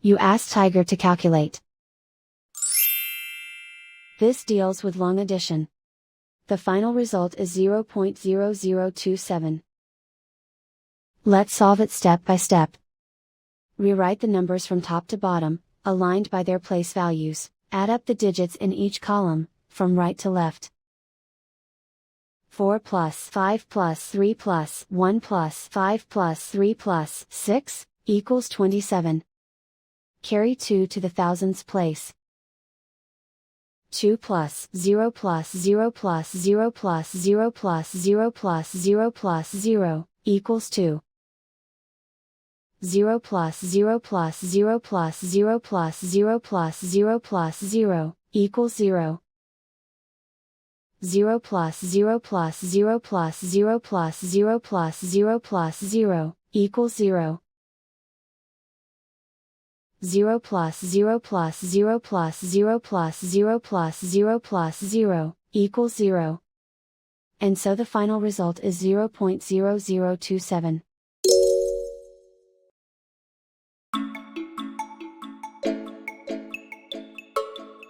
You ask Tiger to calculate. This deals with long addition. The final result is 0.0027. Let's solve it step by step. Rewrite the numbers from top to bottom, aligned by their place values. Add up the digits in each column, from right to left. 4 plus 5 plus 3 plus 1 plus 5 plus 3 plus 6, equals 27. Carry 2 to the thousands place. 2 plus 0 plus 0 plus 0 plus 0 plus 0 plus 0 plus 0, equals 2. 0 plus 0 plus 0 plus 0 plus 0 plus 0 plus 0, equals 0. 0 plus 0 plus 0 plus 0 plus 0 plus 0 plus 0, equals 0. 0 plus 0 plus 0 plus 0 plus 0 plus 0 plus 0, equals 0. And so the final result is 0.0027.